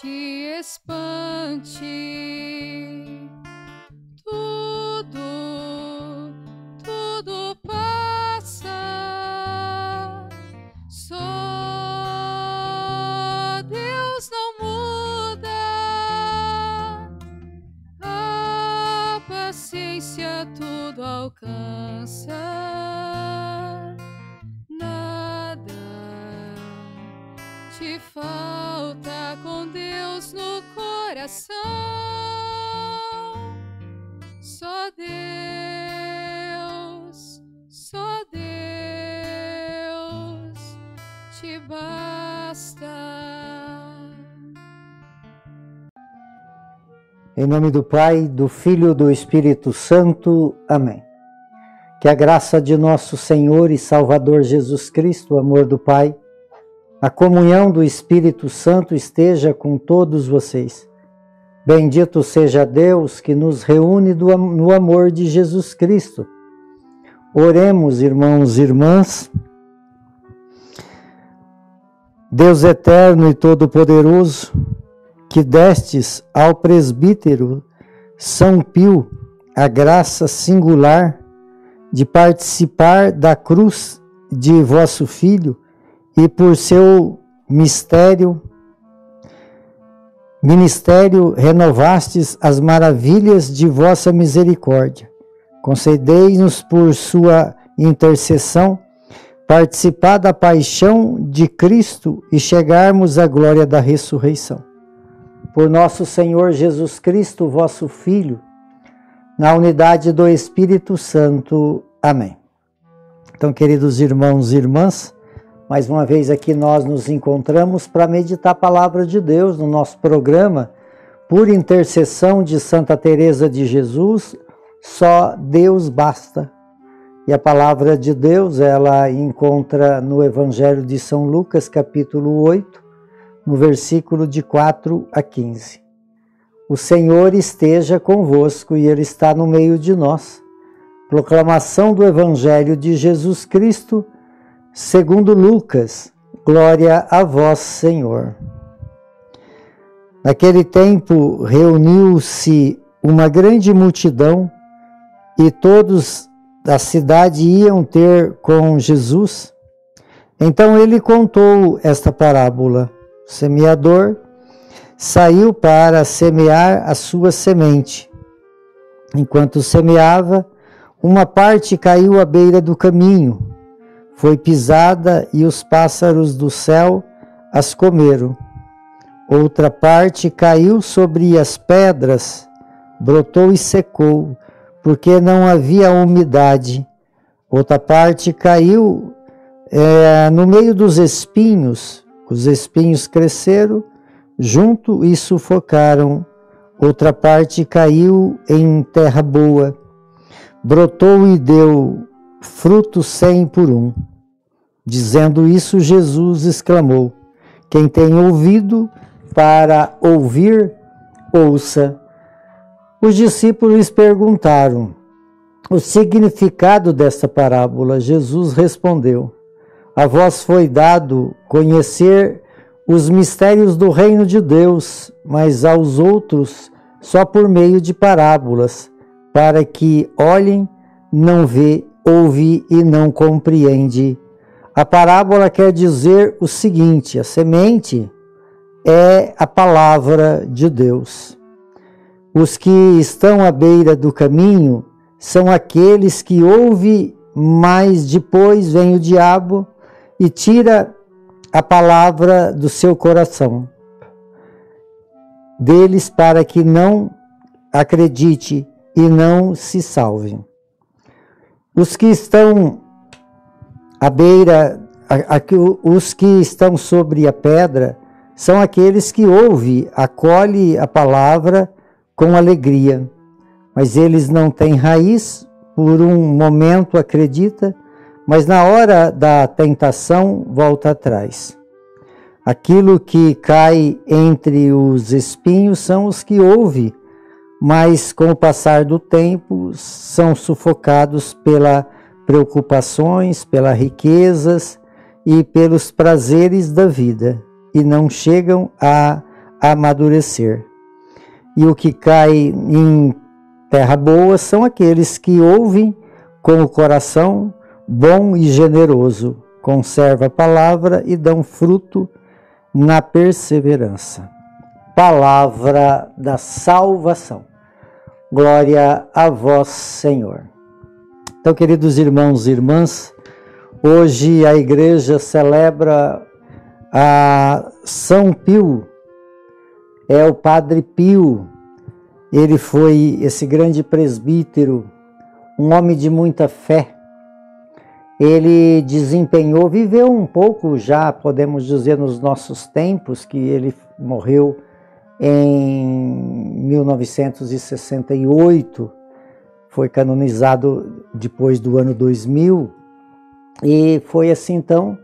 te espante. Tudo passa, só Deus não muda. A paciência tudo alcança, nada te falta com Deus no coração. Só Deus te basta. Em nome do Pai, do Filho e do Espírito Santo. Amém. Que a graça de nosso Senhor e Salvador Jesus Cristo, o amor do Pai, a comunhão do Espírito Santo esteja com todos vocês. Bendito seja Deus que nos reúne no amor de Jesus Cristo. Oremos, irmãos e irmãs. Deus eterno e todo-poderoso, que destes ao presbítero São Pio a graça singular de participar da cruz de vosso Filho e por seu ministério renovastes as maravilhas de vossa misericórdia. Concedei-nos por sua intercessão participar da paixão de Cristo e chegarmos à glória da ressurreição. Por nosso Senhor Jesus Cristo, vosso Filho, na unidade do Espírito Santo. Amém. Então, queridos irmãos e irmãs, mais uma vez aqui nós nos encontramos para meditar a palavra de Deus no nosso programa, por intercessão de Santa Teresa de Jesus, só Deus basta. E a palavra de Deus, ela encontra no Evangelho de São Lucas, capítulo 8, no versículo de 4 a 15. O Senhor esteja convosco e Ele está no meio de nós. Proclamação do Evangelho de Jesus Cristo, segundo Lucas. Glória a vós, Senhor. Naquele tempo reuniu-se uma grande multidão e todos da cidade iam ter com Jesus. Então ele contou esta parábola. O semeador saiu para semear a sua semente. Enquanto semeava, uma parte caiu à beira do caminho. Foi pisada e os pássaros do céu as comeram. Outra parte caiu sobre as pedras, brotou e secou, porque não havia umidade. Outra parte caiu no meio dos espinhos. Os espinhos cresceram junto e sufocaram. Outra parte caiu em terra boa, brotou e deu fruto 100 por 1. Dizendo isso, Jesus exclamou: quem tem ouvido para ouvir, ouça. Os discípulos perguntaram o significado desta parábola. Jesus respondeu: a vós foi dado conhecer os mistérios do reino de Deus, mas aos outros só por meio de parábolas, para que olhem, não vê, ouve e não compreende. A parábola quer dizer o seguinte: a semente é a palavra de Deus. Os que estão à beira do caminho são aqueles que ouvem, mas depois vem o diabo e tira a palavra do seu coração deles, para que não acredite e não se salvem. Os que estão à beira, os que estão sobre a pedra, são aqueles que ouvem, acolhem a palavra com alegria, mas eles não têm raiz, por um momento acredita, mas na hora da tentação volta atrás. Aquilo que cai entre os espinhos são os que ouvem, mas com o passar do tempo são sufocados pelas preocupações, pelas riquezas e pelos prazeres da vida, e não chegam a amadurecer. E o que cai em terra boa são aqueles que ouvem com o coração bom e generoso, conserva a palavra e dão fruto na perseverança. Palavra da salvação. Glória a vós, Senhor. Então, queridos irmãos e irmãs, hoje a igreja celebra a São Pio, é o Padre Pio. Ele foi esse grande presbítero, um homem de muita fé. Ele viveu um pouco já, podemos dizer, nos nossos tempos, que ele morreu em 1968, foi canonizado depois do ano 2000, e foi assim então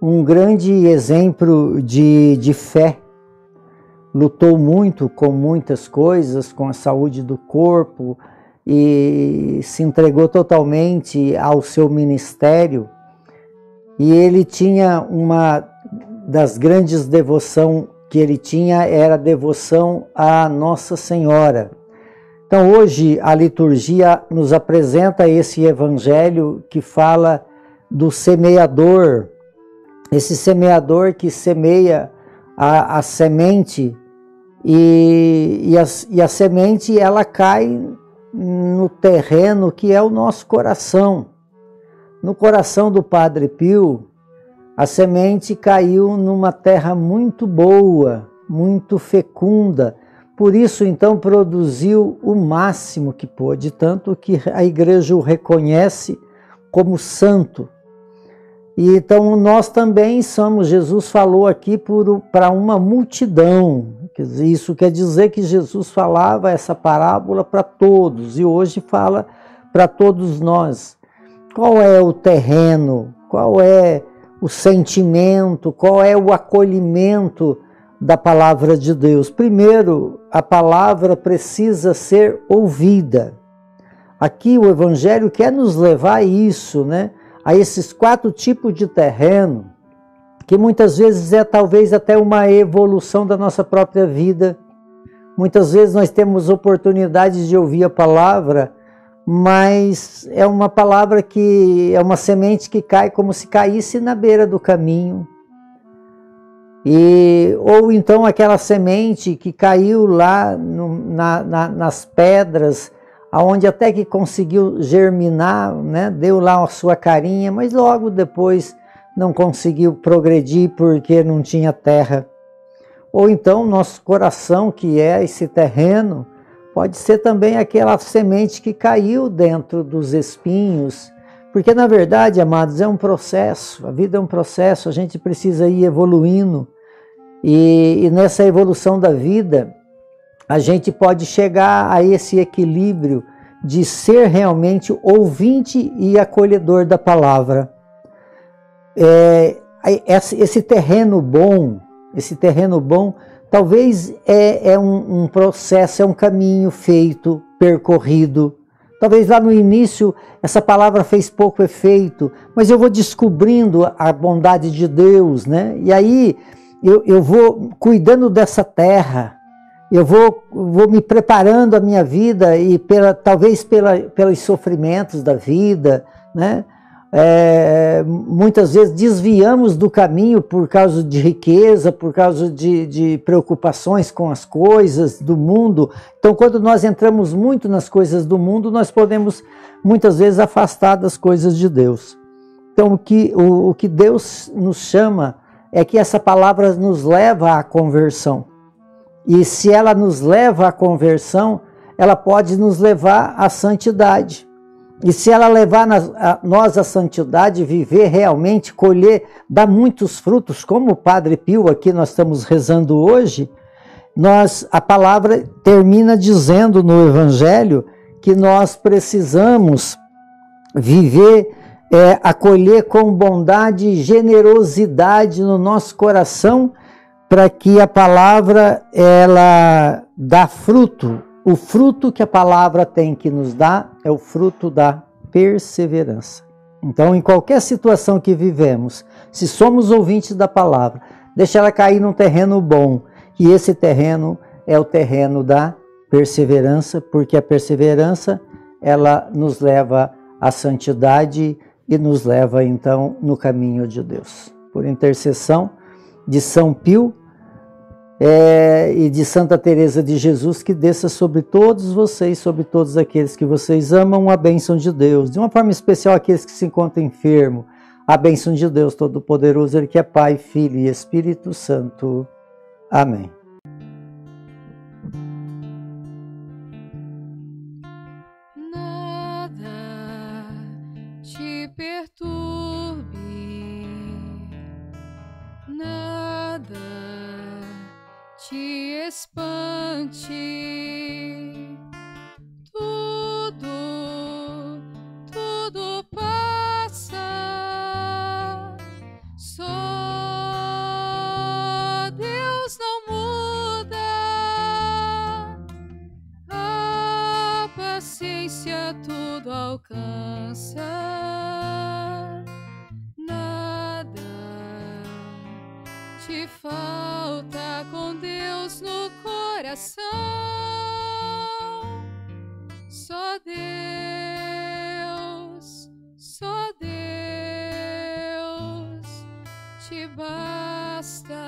um grande exemplo de fé. Lutou muito com muitas coisas, com a saúde do corpo, e se entregou totalmente ao seu ministério. E ele tinha uma das grandes devoções que ele tinha, era a devoção à Nossa Senhora. Então hoje a liturgia nos apresenta esse evangelho que fala do semeador, esse semeador que semeia a semente, e a semente ela cai no terreno que é o nosso coração. No coração do Padre Pio, a semente caiu numa terra muito boa, muito fecunda. Por isso, então, produziu o máximo que pôde, tanto que a igreja o reconhece como santo. E então nós também somos, Jesus falou aqui para uma multidão. Isso quer dizer que Jesus falava essa parábola para todos, e hoje fala para todos nós. Qual é o terreno? Qual é o sentimento? Qual é o acolhimento da palavra de Deus? Primeiro, a palavra precisa ser ouvida. Aqui o Evangelho quer nos levar a isso, né? A esses 4 tipos de terreno, que muitas vezes é talvez até uma evolução da nossa própria vida. Muitas vezes nós temos oportunidades de ouvir a palavra, mas é uma palavra que é uma semente que cai como se caísse na beira do caminho. Ou então aquela semente que caiu lá nas pedras, aonde até que conseguiu germinar, né? Deu lá a sua carinha, mas logo depois não conseguiu progredir porque não tinha terra. Ou então nosso coração, que é esse terreno, pode ser também aquela semente que caiu dentro dos espinhos, porque na verdade, amados, é um processo, a vida é um processo, a gente precisa ir evoluindo, e nessa evolução da vida, a gente pode chegar a esse equilíbrio de ser realmente ouvinte e acolhedor da palavra. Esse terreno bom, talvez é um processo, é um caminho feito, percorrido. Talvez lá no início essa palavra fez pouco efeito, mas eu vou descobrindo a bondade de Deus, né? E aí eu vou cuidando dessa terra, eu vou me preparando a minha vida, e talvez pelos sofrimentos da vida, né? Muitas vezes desviamos do caminho por causa de riqueza, por causa de preocupações com as coisas do mundo. Então, quando nós entramos muito nas coisas do mundo, nós podemos muitas vezes afastar das coisas de Deus. Então, o que Deus nos chama é que essa palavra nos leva à conversão. E se ela nos leva à conversão, ela pode nos levar à santidade. E se ela levar nós à santidade, viver realmente, colher, dar muitos frutos, como o Padre Pio aqui nós estamos rezando hoje, a palavra termina dizendo no Evangelho que nós precisamos viver, acolher com bondade e generosidade no nosso coração, para que a palavra ela dá fruto. O fruto que a palavra tem que nos dar é o fruto da perseverança. Então, em qualquer situação que vivemos, se somos ouvintes da palavra, deixa ela cair num terreno bom, E esse terreno é o terreno da perseverança, porque a perseverança ela nos leva à santidade e nos leva então no caminho de Deus. Por intercessão de São Pio e de Santa Teresa de Jesus, que desça sobre todos vocês, sobre todos aqueles que vocês amam, a bênção de Deus. De uma forma especial, aqueles que se encontram enfermos, a bênção de Deus Todo-Poderoso, Ele que é Pai, Filho e Espírito Santo. Amém. Nada te perturbe, nada te espante, tudo passa, só Deus não muda, a paciência tudo alcança, nada te falta com Deus no coração, só Deus te basta.